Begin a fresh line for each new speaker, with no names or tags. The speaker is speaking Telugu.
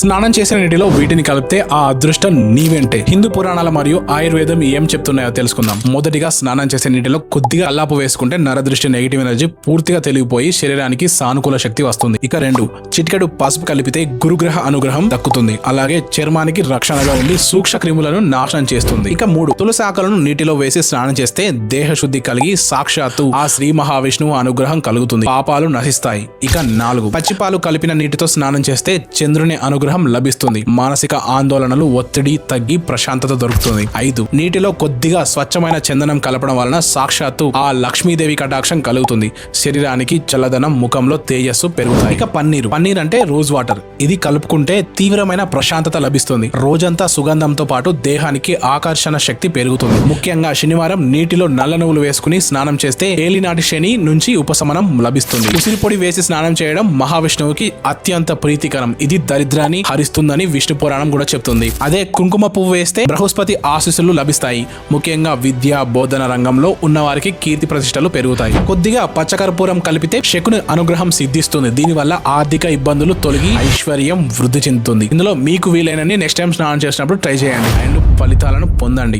స్నానం చేసిన నీటిలో వీటిని కలిపితే ఆ అదృష్టం నీ వెంటే. హిందూ పురాణాల మరియు ఆయుర్వేదం ఏం చెప్తున్నాయో తెలుసుకుందాం. మొదటిగా స్నానం చేసే నీటిలో కొద్దిగా అల్లాపు వేసుకుంటే నరదృష్టి నెగిటివ్ ఎనర్జీ పూర్తిగా తెలిగిపోయి శరీరానికి సానుకూల శక్తి వస్తుంది. ఇక 2, చిటికెడు పసుపు కలిపితే గురుగ్రహ అనుగ్రహం దక్కుతుంది. అలాగే చర్మానికి రక్షణగా ఉండి సూక్ష్మ క్రిములను నాశనం చేస్తుంది. ఇక 3, తులసి ఆకులను నీటిలో వేసి స్నానం చేస్తే దేహ శుద్ధి కలిగి సాక్షాత్తు ఆ శ్రీ మహావిష్ణువు అనుగ్రహం కలుగుతుంది. పాపాలు నశిస్తాయి. ఇక 4, పచ్చిపాలు కలిపిన నీటితో స్నానం చేస్తే చంద్రుని అనుగ్రహం లభిస్తుంది. మానసిక ఆందోళనలు, ఒత్తిడి తగ్గి ప్రశాంతత దొరుకుతుంది. 5, నీటిలో కొద్దిగా స్వచ్ఛమైన చందనం కలపడం వలన సాక్షాత్తు ఆ లక్ష్మీదేవి కటాక్షం కలుగుతుంది. శరీరానికి చల్లదనం, ముఖంలో తేజస్సు పెరుగుతాయి. ఇక పన్నీరు అంటే రోజ్ వాటర్. ఇది కలుపుకుంటే తీవ్రమైన ప్రశాంతత లభిస్తుంది. రోజంతా సుగంధంతో పాటు దేహానికి ఆకర్షణ శక్తి పెరుగుతుంది. ముఖ్యంగా శనివారం నీటిలో నల్ల నువ్వులు వేసుకుని స్నానం చేస్తే ఏలినాటి శని నుంచి ఉపశమనం లభిస్తుంది. ఉసిరి పొడి వేసి స్నానం చేయడం మహావిష్ణువుకి అత్యంత ప్రీతికరం. ఇది దరిద్రాన్ని హరిస్తుందని విష్ణు పురాణం కూడా చెప్తుంది. అదే కుంకుమ పువ్వు వేస్తే బృహస్పతి ఆశీస్సులు లభిస్తాయి. ముఖ్యంగా విద్య, బోధన రంగంలో ఉన్నవారికి కీర్తి ప్రతిష్టలు పెరుగుతాయి. కొద్దిగా పచ్చకర్పూరం కలిపితే శకుని అనుగ్రహం సిద్ధిస్తుంది. దీనివల్ల ఆర్థిక ఇబ్బందులు తొలగి ఐశ్వర్యం వృద్ధి చెందుతుంది. ఇందులో మీకు వీలైనన్ని నెక్స్ట్ టైం స్నానం చేసినప్పుడు ట్రై చేయండి అండ్ ఫలితాలను పొందండి.